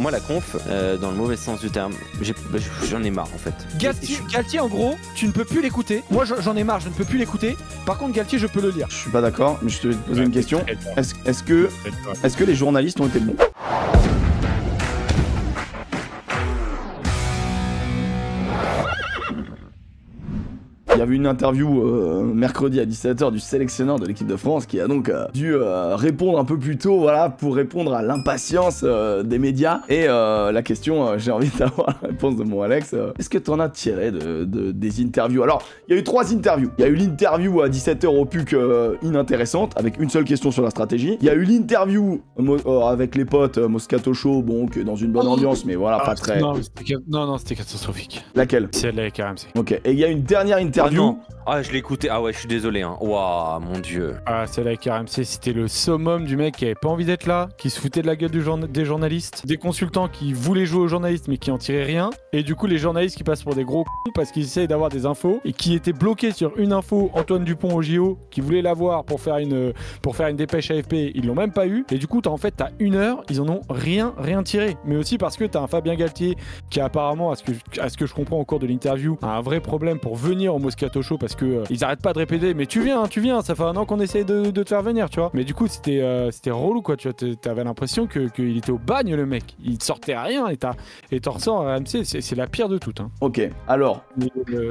moi la conf, dans le mauvais sens du terme, j'en ai marre en fait. Galtier, en gros, tu ne peux plus l'écouter. Moi, j'en ai marre, je ne peux plus l'écouter. Par contre, Galtier, je peux le lire. Je suis pas d'accord, mais je te vais te poser une question. Est-ce que les journalistes ont été bons? Il y avait une interview mercredi à 17h du sélectionneur de l'équipe de France qui a donc dû répondre un peu plus tôt, voilà, pour répondre à l'impatience des médias. Et la question, j'ai envie d'avoir la réponse de mon Alex. Est-ce que tu en as tiré des interviews? Alors, il y a eu 3 interviews. Il y a eu l'interview à 17h au PUC inintéressante, avec une seule question sur la stratégie. Il y a eu l'interview avec les potes Moscato Show, bon, dans une bonne ambiance, mais voilà, pas très... Non, c'était catastrophique. Laquelle? Celle avec RMC. Ok, et il y a une dernière interview. Ah, je l'ai écouté. Ah ouais, je suis désolé. Hein. Waouh, mon dieu. Ah, celle avec RMC, c'était le summum du mec qui avait pas envie d'être là, qui se foutait de la gueule des journalistes, des consultants qui voulaient jouer aux journalistes mais qui en tiraient rien, et du coup les journalistes qui passent pour des gros cons parce qu'ils essayent d'avoir des infos et qui étaient bloqués sur une info. Antoine Dupont au JO qui voulait l'avoir pour faire une dépêche AFP, ils l'ont même pas eu. Et du coup t'as 1 heure, ils en ont rien tiré. Mais aussi parce que t'as un Fabien Galtier qui apparemment, à ce que je comprends au cours de l'interview, a un vrai problème pour venir au Moscato Show parce que ils arrêtent pas de répéter mais tu viens, ça fait 1 an qu'on essaye de te faire venir, tu vois. Mais du coup c'était relou quoi, tu vois, t'avais l'impression qu'il était au bagne le mec, il sortait à rien et t'en ressors à RMC, c'est la pire de toutes. Hein. Ok, alors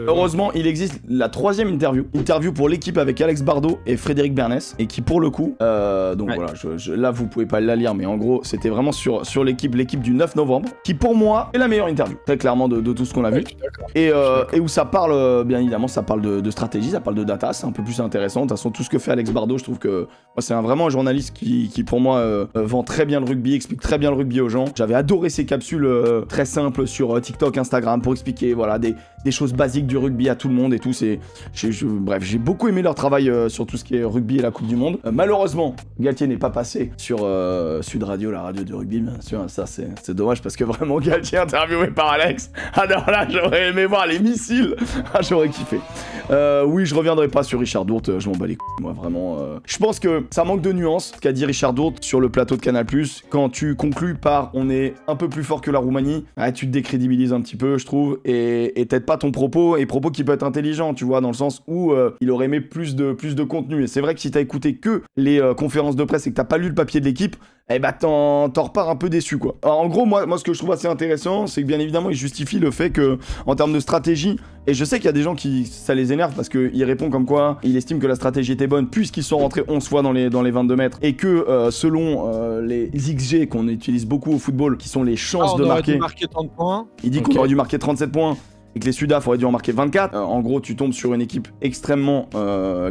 heureusement il existe la 3e interview pour l'équipe avec Alex Bardot et Frédéric Bernès, et qui pour le coup donc voilà, là vous pouvez pas la lire, mais en gros c'était vraiment sur l'équipe du 9 novembre, qui pour moi est la meilleure interview très clairement de tout ce qu'on a vu, et où ça parle bien évidemment, ça parle de stratégie, ça parle de data, c'est un peu plus intéressant. De toute façon, tout ce que fait Alex Bardot, je trouve que moi, c'est vraiment un journaliste qui pour moi vend très bien le rugby, explique très bien le rugby aux gens. J'avais adoré ces capsules très simples sur TikTok, Instagram, pour expliquer voilà des choses basiques du rugby à tout le monde et tout. Bref, j'ai beaucoup aimé leur travail sur tout ce qui est rugby et la Coupe du Monde. Malheureusement, Galtier n'est pas passé sur Sud Radio, la radio du rugby, bien sûr. Ça, c'est dommage parce que vraiment, Galtier interviewé par Alex. Alors là, j'aurais aimé voir les missiles. Ah, j'aurais kiffé. Oui, je reviendrai pas sur Richard Dourte, je m'en bats les couilles, moi, vraiment. Je pense que ça manque de nuances, ce qu'a dit Richard Dourte sur le plateau de Canal+. Quand tu conclus par « on est un peu plus fort que la Roumanie », tu te décrédibilises un petit peu, je trouve, et peut-être pas ton propos qui peut être intelligent, tu vois, dans le sens où il aurait aimé plus de contenu. Et c'est vrai que si t'as écouté que les conférences de presse et que t'as pas lu le papier de l'équipe, eh bah t'en repars un peu déçu, quoi. Alors, en gros, moi ce que je trouve assez intéressant, c'est que bien évidemment il justifie le fait que en termes de stratégie, et je sais qu'il y a des gens qui ça les énerve parce qu'il répond comme quoi il estime que la stratégie était bonne puisqu'ils sont rentrés 11 fois dans les 22 mètres, et que selon les XG qu'on utilise beaucoup au football, qui sont les chances de marquer, 30 points. Il dit qu'on aurait dû marquer 37 points et que les Sudaf auraient dû en marquer 24. En gros, tu tombes sur une équipe extrêmement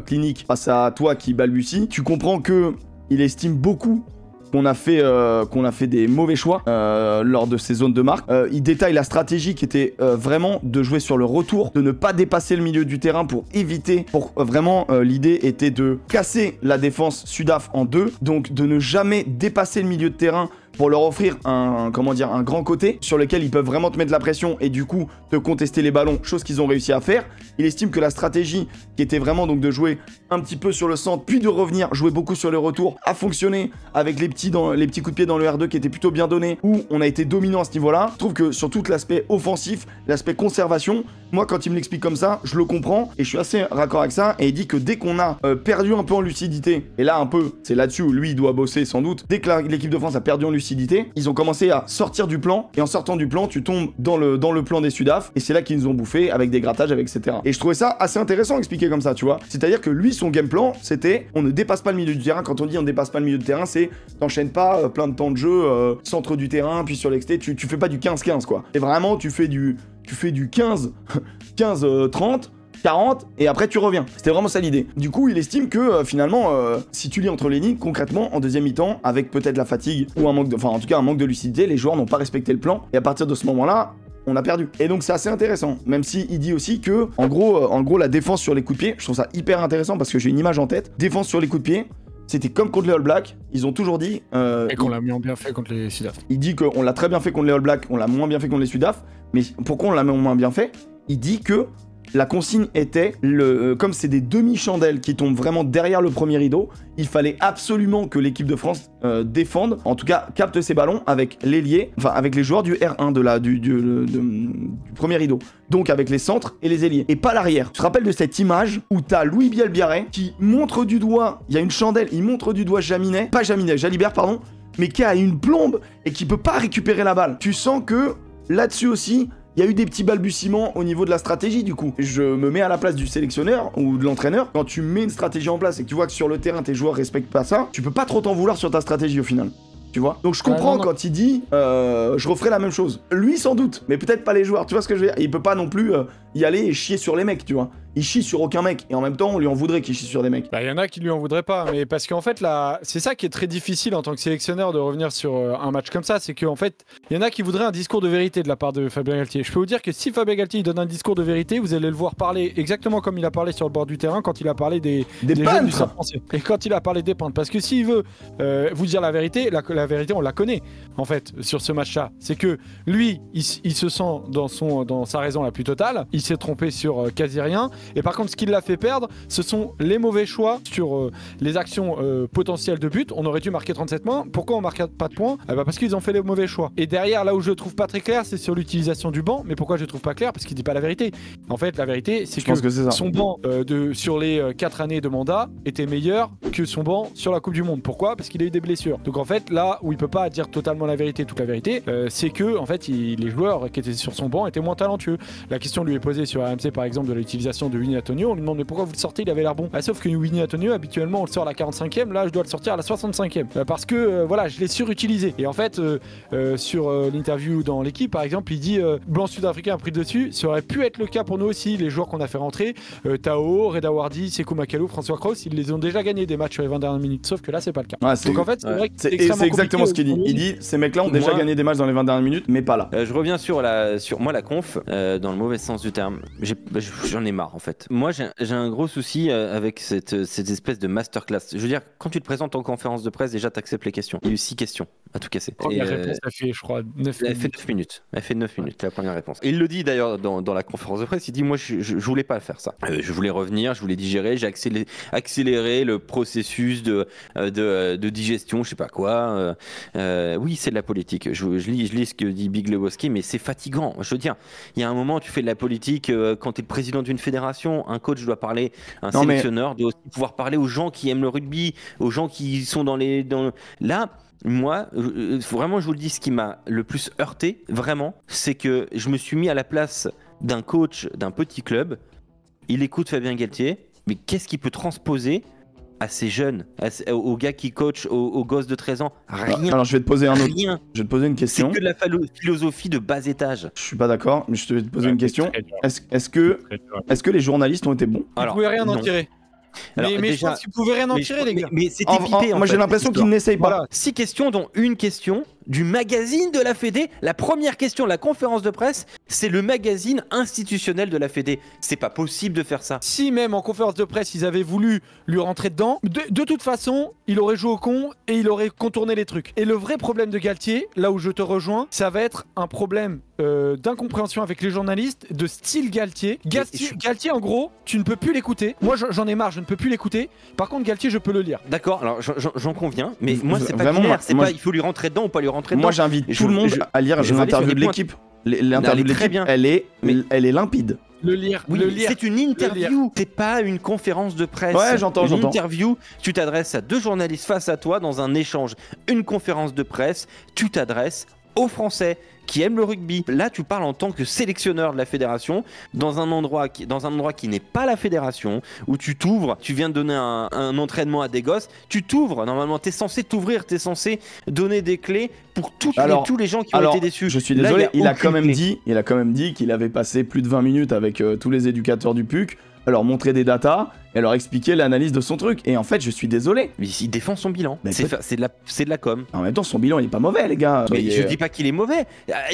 clinique face à toi qui balbutie. Tu comprends que il estime beaucoup qu'on a fait des mauvais choix lors de ces zones de marque. Il détaille la stratégie qui était vraiment de jouer sur le retour, de ne pas dépasser le milieu du terrain pour éviter, vraiment l'idée était de casser la défense Sudaf en 2, donc de ne jamais dépasser le milieu de terrain pour leur offrir un grand côté sur lequel ils peuvent vraiment te mettre la pression et du coup te contester les ballons, chose qu'ils ont réussi à faire. Il estime que la stratégie qui était vraiment donc de jouer un petit peu sur le centre puis de revenir jouer beaucoup sur les retours a fonctionné avec les petits coups de pied dans le R2 qui étaient plutôt bien donnés, où on a été dominant à ce niveau-là. Je trouve que sur tout l'aspect offensif, l'aspect conservation, moi quand il me l'explique comme ça, je le comprends et je suis assez raccord avec ça. Et il dit que dès qu'on a perdu un peu en lucidité, et là un peu, c'est là-dessus où lui il doit bosser sans doute, dès que l'équipe de France a perdu en lucidité, ils ont commencé à sortir du plan, et en sortant du plan, tu tombes dans le plan des Sudaf, et c'est là qu'ils nous ont bouffé avec des grattages, etc. Et je trouvais ça assez intéressant expliqué comme ça, tu vois. C'est-à-dire que lui, son game plan, c'était on ne dépasse pas le milieu du terrain. Quand on dit on ne dépasse pas le milieu du terrain, c'est t'enchaînes pas plein de temps de jeu, centre du terrain, puis sur l'exté, tu fais pas du 15-15, quoi. Et vraiment, tu fais du 15, 30, 40 et après tu reviens. C'était vraiment ça l'idée. Du coup, il estime que finalement, si tu lis entre les lignes, concrètement, en deuxième mi-temps, avec peut-être la fatigue ou un manque de lucidité, les joueurs n'ont pas respecté le plan. Et à partir de ce moment-là, on a perdu. Et donc c'est assez intéressant. Même si il dit aussi que, en gros, la défense sur les coups de pied, je trouve ça hyper intéressant parce que j'ai une image en tête. Défense sur les coups de pied. C'était comme contre les All Blacks, ils ont toujours dit... et qu'on l'a bien fait contre les Sudaf. Il dit qu'on l'a très bien fait contre les All Blacks, on l'a moins bien fait contre les Sudaf, mais pourquoi on l'a moins bien fait? Il dit que La consigne était, comme c'est des demi-chandelles qui tombent vraiment derrière le premier rideau, il fallait absolument que l'équipe de France défende, en tout cas capte ses ballons avec l'ailier, enfin avec les joueurs du R1 du premier rideau. Donc avec les centres et les ailiers. Et pas l'arrière. Tu te rappelles de cette image où t'as Louis Bielbiarré qui montre du doigt, il y a une chandelle, il montre du doigt Jalibert, pardon, mais qui a une plombe et qui peut pas récupérer la balle. Tu sens que là-dessus aussi, il y a eu des petits balbutiements au niveau de la stratégie du coup. Je me mets à la place du sélectionneur ou de l'entraîneur. Quand tu mets une stratégie en place et que tu vois que sur le terrain tes joueurs respectent pas ça, tu peux pas trop t'en vouloir sur ta stratégie au final. Tu vois? Donc je comprends quand il dit je referai la même chose. Lui sans doute, mais peut-être pas les joueurs. Tu vois ce que je veux dire? Il peut pas non plus y aller et chier sur les mecs, tu vois. Il chie sur aucun mec et en même temps on lui en voudrait qu'il chie sur des mecs. Bah, y en a qui lui en voudraient pas, mais parce qu'en fait là, c'est ça qui est très difficile en tant que sélectionneur de revenir sur un match comme ça, c'est qu'en fait, il y en a qui voudraient un discours de vérité de la part de Fabien Galtier. Je peux vous dire que si Fabien Galtier il donne un discours de vérité, vous allez le voir parler exactement comme il a parlé sur le bord du terrain quand il a parlé des jeunes du Stade Français. Et quand il a parlé des peintres, parce que s'il veut vous dire la vérité on la connaît en fait sur ce match-là. C'est que lui, il se sent dans sa raison la plus totale. Il s'est trompé sur quasi rien. Et par contre, ce qui l'a fait perdre, ce sont les mauvais choix sur les actions potentielles de but. On aurait dû marquer 37 points. Pourquoi on marque pas de points? Parce qu'ils ont fait les mauvais choix. Et derrière, là où je trouve pas très clair, c'est sur l'utilisation du banc. Mais pourquoi je trouve pas clair? Parce qu'il dit pas la vérité. En fait, la vérité, c'est que son banc sur les 4 années de mandat était meilleur que son banc sur la Coupe du Monde. Pourquoi? Parce qu'il a eu des blessures. Donc en fait, là où il peut pas dire totalement la vérité, toute la vérité, c'est que en fait, les joueurs qui étaient sur son banc étaient moins talentueux. La question lui est posée sur RMC par exemple de l'utilisation de Winnie Antonio. On lui demande mais pourquoi vous le sortez? Il avait l'air bon. Sauf que Winnie Antonio, habituellement, on le sort à la 45e. Là, je dois le sortir à la 65e. Parce que, voilà, je l'ai surutilisé. Et en fait, sur l'interview dans l'équipe, par exemple, il dit blanc sud-africain a pris le dessus. Ça aurait pu être le cas pour nous aussi. Les joueurs qu'on a fait rentrer, Tao, Reda Wardi, Sekou Makalou, François Kraus, ils les ont déjà gagnés des matchs sur les 20 dernières minutes. Sauf que là, c'est pas le cas. Ouais, donc en fait, c'est vrai que c'est exactement ce qu'il dit. Il dit ces mecs-là ont déjà gagné des matchs dans les 20 dernières minutes, mais pas là. Je reviens sur la conf, dans le mauvais sens du terme. J'en ai marre en fait. Moi, j'ai un gros souci avec cette espèce de masterclass. Je veux dire, quand tu te présentes en conférence de presse, déjà t'acceptes les questions. Il y a eu 6 questions à tout casser. La réponse a fait, je crois, 9 minutes. Elle fait 9 minutes. Elle fait 9 minutes, la première réponse. Et il le dit d'ailleurs dans la conférence de presse, il dit moi je voulais pas faire ça. Je voulais revenir, je voulais digérer, j'ai accéléré le processus de digestion, je sais pas quoi. Oui, c'est de la politique. Je lis ce que dit Big Lebowski, mais c'est fatigant. Je veux dire, il y a un moment, tu fais de la politique quand tu es le président d'une fédération, un coach doit parler, un sélectionneur doit aussi pouvoir parler aux gens qui aiment le rugby, aux gens qui sont Là, moi, vraiment, je vous le dis, ce qui m'a le plus heurté, vraiment, c'est que je me suis mis à la place d'un coach d'un petit club. Il écoute Fabien Galtier, mais qu'est-ce qu'il peut transposer à ces jeunes, aux gars qui coachent, aux gosses de 13 ans? Rien. Alors je vais te poser rien. Je vais te poser une question. C'est que de la philosophie de bas étage. Je suis pas d'accord, mais je vais te poser une question. Est-ce que les journalistes ont été bons? Alors, vous pouvez rien en tirer. Mais déjà, je pense que vous pouvez rien en tirer, les gars. Mais c'était pipé. Moi, j'ai l'impression qu'ils n'essayent pas. Voilà. 6 questions, dont une question du magazine de la Fédé. La première question de la conférence de presse, c'est le magazine institutionnel de la Fédé. C'est pas possible de faire ça. Si même en conférence de presse, ils avaient voulu lui rentrer dedans, de toute façon, il aurait joué au con et il aurait contourné les trucs. Et le vrai problème de Galtier, là où je te rejoins, ça va être un problème d'incompréhension avec les journalistes, de style Galtier. Galtier, en gros, tu ne peux plus l'écouter. Moi, j'en ai marre, je ne peux plus l'écouter. Par contre, Galtier, je peux le lire. D'accord, alors j'en conviens, mais moi, c'est pas clair. C'est pas il faut lui rentrer dedans ou pas lui rentrer dedans. Moi, j'invite tout le monde à lire l'interview de l'équipe. L'interview de l'équipe, elle est limpide. Le lire. C'est une interview, c'est pas une conférence de presse. Ouais, j'entends. Une interview, tu t'adresses à 2 journalistes face à toi dans un échange. Une conférence de presse, tu t'adresses aux Français qui aiment le rugby. Là, tu parles en tant que sélectionneur de la fédération dans un endroit qui n'est pas la fédération, où tu t'ouvres, tu viens de donner un entraînement à des gosses, tu t'ouvres. Normalement, tu es censé t'ouvrir, tu es censé donner des clés pour tous les gens qui ont été déçus. Je suis désolé, là, il a quand même dit qu'il avait passé plus de 20 minutes avec tous les éducateurs du PUC, leur montrer des datas et leur expliquer l'analyse de son truc. Et en fait, je suis désolé. Mais il défend son bilan. Mais C'est de la com. En même temps, son bilan, il est pas mauvais, les gars. Mais je dis pas qu'il est mauvais.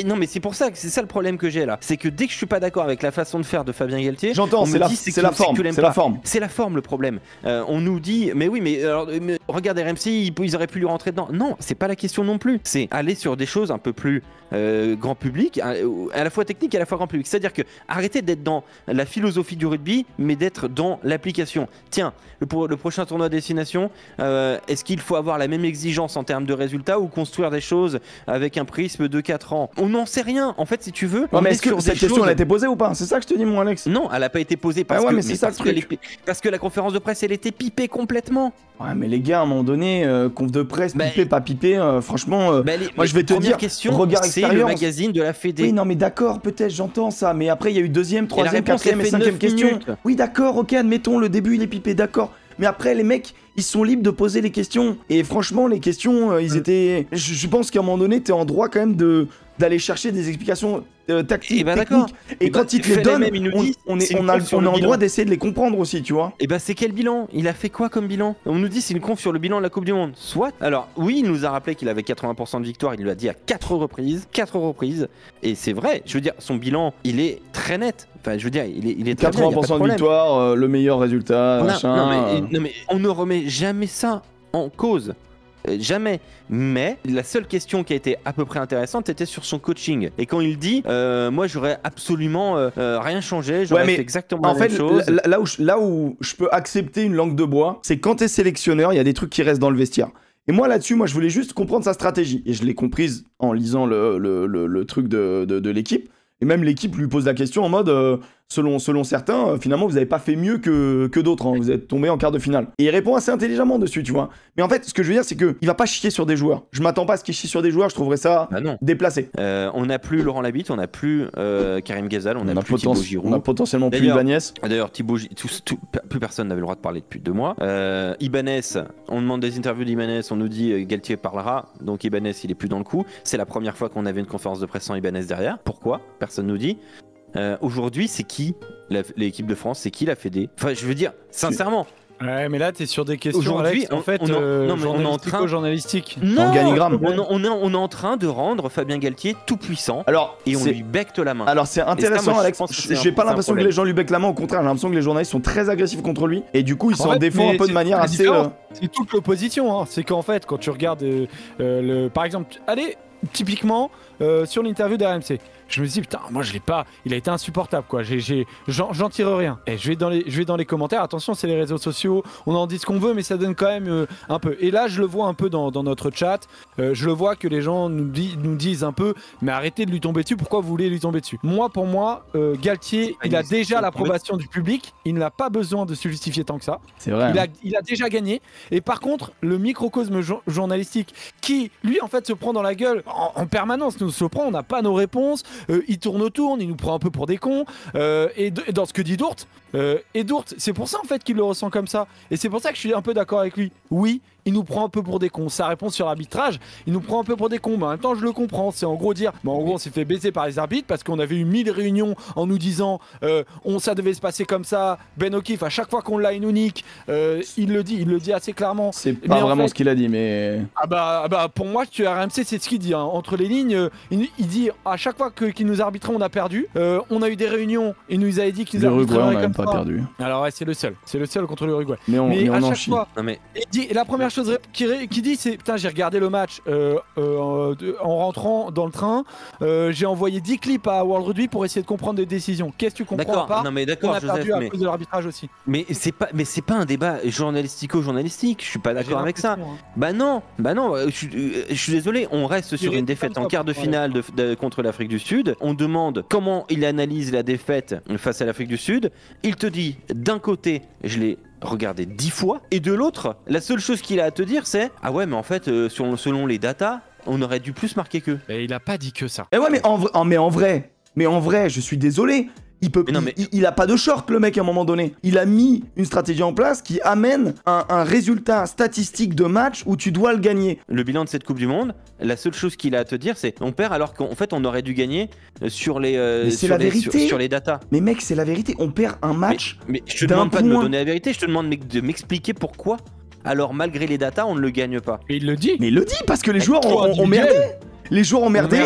Non, mais c'est pour ça que c'est ça le problème que j'ai là. C'est que dès que je suis pas d'accord avec la façon de faire de Fabien Galtier, j'entends, c'est la forme. C'est la forme. C'est la forme le problème. On nous dit, mais oui, mais regarde RMC, ils auraient pu lui rentrer dedans. Non, c'est pas la question non plus. C'est aller sur des choses un peu plus grand public, à la fois technique et à la fois grand public. C'est-à-dire que arrêtez d'être dans la philosophie du rugby, mais d'être dans l'application. Tiens, pour le prochain tournoi destination, est-ce qu'il faut avoir la même exigence en termes de résultats ou construire des choses avec un prisme de 4 ans? On n'en sait rien. En fait, si tu veux. Ouais, mais est-ce que cette question elle a été posée ou pas? C'est ça que je te dis, mon Alex. Non, elle n'a pas été posée parce que la conférence de presse elle était pipée complètement. Ouais, mais les gars, à un moment donné, conf de presse, pipé, pas pipé, franchement, moi je vais te dire, regarde c'est le magazine de la Fédé. Oui, non, mais d'accord, peut-être, j'entends ça, mais après il y a eu deuxième, troisième, quatrième et cinquième question. Oui, d'accord, ok, admettons, le début il est pipé, d'accord. Mais après, les mecs, ils sont libres de poser les questions. Et franchement, les questions, ils étaient. Je pense qu'à un moment donné, t'es en droit quand même d'aller chercher des explications tactiques, techniques. Et quand ils te les donnent, on est en droit d'essayer de les comprendre aussi, tu vois. Et bah, c'est quel bilan? Il a fait quoi comme bilan? On nous dit c'est une conf sur le bilan de la Coupe du Monde. Soit. Alors, oui, il nous a rappelé qu'il avait 80% de victoire. Il l'a dit à 4 reprises. 4 reprises. Et c'est vrai. Je veux dire, son bilan, il est très net. Enfin, je veux dire, il est très 80% de victoire, le meilleur résultat, machin. Non, mais on ne remet jamais ça en cause. Jamais. Mais la seule question qui a été à peu près intéressante était sur son coaching. Et quand il dit, moi j'aurais absolument rien changé, j'aurais fait exactement la même chose. Là où je peux accepter une langue de bois, c'est quand t'es sélectionneur, il y a des trucs qui restent dans le vestiaire. Et moi là-dessus, je voulais juste comprendre sa stratégie. Et je l'ai comprise en lisant le truc de l'équipe. Et même l'équipe lui pose la question en mode, selon certains, finalement, vous n'avez pas fait mieux que d'autres. Hein. Vous êtes tombé en quart de finale. Et il répond assez intelligemment dessus, tu vois. Mais en fait, ce que je veux dire, c'est qu'il va pas chier sur des joueurs. Je m'attends pas à ce qu'il chie sur des joueurs. Je trouverais ça déplacé. On n'a plus Laurent Labitte, on n'a plus Karim Ghazal, on n'a plus Thibaut Giroud. On a potentiellement plus Ibanez. D'ailleurs, plus personne n'avait le droit de parler depuis 2 mois. Ibanez, on demande des interviews d'Ibanez, on nous dit Galtier parlera. Donc Ibanez, il est plus dans le coup. C'est la première fois qu'on avait une conférence de presse sans Ibanez derrière. Pourquoi? Personne nous dit. Aujourd'hui, c'est qui l'équipe de France? C'est qui la Fédé? Enfin, je veux dire, sincèrement. Ouais, mais là, t'es sur des questions, Alex, en fait, journalistiques. Non, on est en train de rendre Fabien Galtier tout puissant. Et on lui becte la main. Alors, c'est intéressant, Alex. J'ai pas l'impression que les gens lui bectent la main. Au contraire, j'ai l'impression que les journalistes sont très agressifs contre lui. Et du coup, ils s'en défendent un peu de manière assez. C'est toute l'opposition. Hein. C'est qu'en fait, quand tu regardes, par exemple, allez, typiquement, sur l'interview d'RMC. Je me dis putain, moi je l'ai pas, il a été insupportable quoi, j'en tire rien. Et je vais dans les commentaires, attention c'est les réseaux sociaux, on en dit ce qu'on veut mais ça donne quand même un peu. Et là je le vois un peu dans notre chat, je le vois que les gens nous disent un peu mais arrêtez de lui tomber dessus, pourquoi vous voulez lui tomber dessus? Moi pour moi, Galtier il a déjà l'approbation du public, il n'a pas besoin de se justifier tant que ça. C'est vrai. Il a déjà gagné. Et par contre le microcosme journalistique qui lui en fait se prend dans la gueule en permanence, nous se prend, on n'a pas nos réponses. Il tourne autour, il nous prend un peu pour des cons. Et dans ce que dit Dourte, c'est pour ça en fait qu'il le ressent comme ça. Et c'est pour ça que je suis un peu d'accord avec lui. Oui, il nous prend un peu pour des cons. Sa réponse sur l'arbitrage, il nous prend un peu pour des cons. Mais en même temps, je le comprends. C'est en gros dire, on s'est fait baiser par les arbitres parce qu'on avait eu 1000 réunions en nous disant, ça devait se passer comme ça. Ben O'Keefe, à chaque fois qu'on l'a, il nous nique. Il le dit assez clairement. C'est pas vraiment ce qu'il a dit, mais. Pour moi, RMC, c'est ce qu'il dit. Hein. Entre les lignes, il dit à chaque fois qu'il nous arbitrait, on a perdu. On a eu des réunions, il nous avait dit qu'il nous arbitrait. On n'a même pas perdu. Alors ouais, c'est le seul contre l'Uruguay. Mais à on chaque fois, et la première chose qu'il dit, c'est putain, j'ai regardé le match en rentrant dans le train, j'ai envoyé 10 clips à World Rugby pour essayer de comprendre des décisions. Qu'est-ce que tu comprends pas? Non mais d'accord, on a perdu à cause de l'arbitrage aussi. Mais c'est pas un débat journalistico-journalistique, je suis pas d'accord avec ça. Hein. Bah non, je suis désolé, on reste sur une défaite en quart de finale contre l'Afrique du Sud. On demande comment il analyse la défaite face à l'Afrique du Sud. Il te dit, d'un côté, je l'ai regardé 10 fois, et de l'autre, la seule chose qu'il a à te dire, c'est ah ouais, mais en fait, selon les datas, on aurait dû plus marquer qu'eux. Et il a pas dit que ça. Et ouais, mais en vrai, je suis désolé. Il a pas de short, le mec, à un moment donné. Il a mis une stratégie en place qui amène un résultat statistique de match où tu dois le gagner. Le bilan de cette Coupe du Monde, la seule chose qu'il a à te dire, c'est on perd alors qu'en fait on aurait dû gagner sur les sur les datas. Mais mec, c'est la vérité. On perd un match. Mais je te demande pas de me donner la vérité, je te demande de m'expliquer pourquoi. Alors malgré les datas, on ne le gagne pas. Et il le dit. Mais il le dit parce que les joueurs ont merdé. Les joueurs ont merdé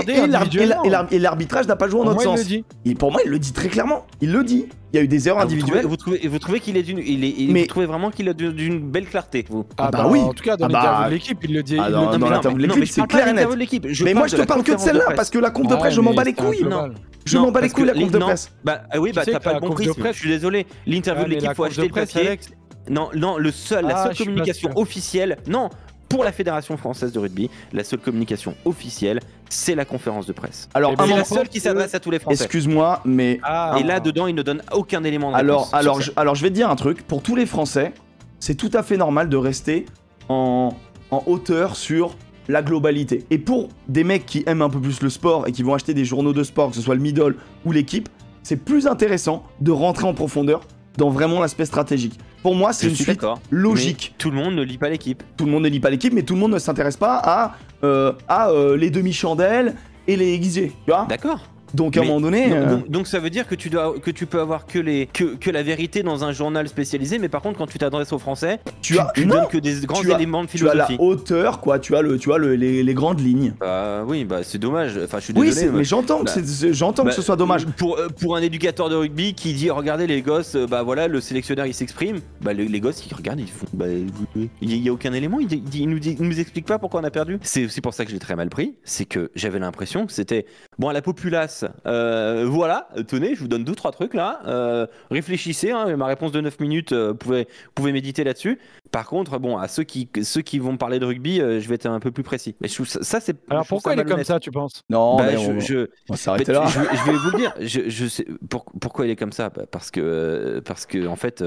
et l'arbitrage n'a pas joué en notre sens. Et pour moi, il le dit très clairement. Il le dit. Il y a eu des erreurs individuelles. Vous trouvez qu'il est d'une, vous trouvez vraiment qu'il est d'une belle clarté, vous? Ah bah oui. En tout cas, dans l'interview de l'équipe, il le dit. Dans l'interview de l'équipe, c'est clair et net. Mais moi, je te parle que de celle-là parce que la conf de presse, je m'en bats les couilles. Je m'en bats les couilles la conf de presse. Bah oui, bah t'as pas le bon prix. Je suis désolé. L'interview de l'équipe, faut acheter le papier. Non, la seule communication officielle, non, pour la Fédération française de rugby, la seule communication officielle, c'est la conférence de presse. Alors, c'est la seule qui s'adresse à tous les Français. Excuse-moi, mais... Et là, dedans, il ne donne aucun élément de réponse. Alors, je vais te dire un truc. Pour tous les Français, c'est tout à fait normal de rester en hauteur sur la globalité. Et pour des mecs qui aiment un peu plus le sport et qui vont acheter des journaux de sport, que ce soit le Middle ou l'équipe, c'est plus intéressant de rentrer en profondeur dans vraiment l'aspect stratégique. Pour moi, c'est une suite logique. Tout le monde ne lit pas l'équipe. Tout le monde ne lit pas l'équipe, mais tout le monde ne s'intéresse pas à les demi-chandelles et les aiguisés, tu vois. D'accord. Donc à un moment donné... Donc ça veut dire que tu peux avoir que la vérité dans un journal spécialisé, mais par contre quand tu t'adresses aux Français, tu donnes que des grands éléments de philosophie. Tu as la hauteur, quoi, tu as les grandes lignes. Oui, bah c'est dommage, enfin je suis désolé. Oui, mais j'entends que ce soit dommage. Pour un éducateur de rugby qui dit regardez les gosses, bah voilà, le sélectionneur il s'exprime, bah les gosses ils regardent, ils font bah il y a aucun élément, il nous explique pas pourquoi on a perdu. C'est aussi pour ça que je l'ai très mal pris, c'est que j'avais l'impression que c'était bon à la populace. Voilà, tenez, je vous donne 2-3 trucs là. Réfléchissez, hein, ma réponse de 9 minutes, pouvez méditer là-dessus. Par contre, bon, à ceux qui vont me parler de rugby, je vais être un peu plus précis. Mais je trouve ça c'est. Alors pourquoi il est comme ça, tu penses? Non, bah, on va s'arrêter là. Je vais vous le dire. Je sais pourquoi il est comme ça. Parce que en fait,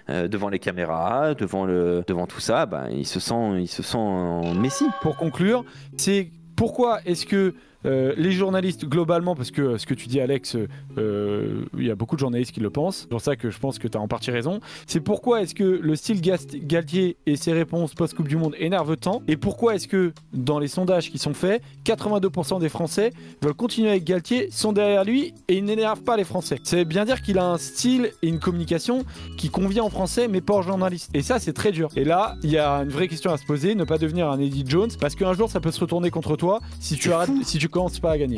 devant les caméras, devant tout ça, bah, il se sent en messie. Pour conclure, c'est pourquoi est-ce que les journalistes globalement, parce que ce que tu dis Alex, il y a beaucoup de journalistes qui le pensent, c'est pour ça que je pense que tu as en partie raison, c'est pourquoi est-ce que le style Galtier et ses réponses post-Coupe du Monde énervent tant, et pourquoi est-ce que dans les sondages qui sont faits, 82% des Français veulent continuer avec Galtier, sont derrière lui et il n'énerve pas les Français. C'est bien dire qu'il a un style et une communication qui convient aux Français mais pas aux journalistes, et ça c'est très dur. Et là il y a une vraie question à se poser, ne pas devenir un Eddie Jones, parce qu'un jour ça peut se retourner contre toi si tu commences pas à gagner.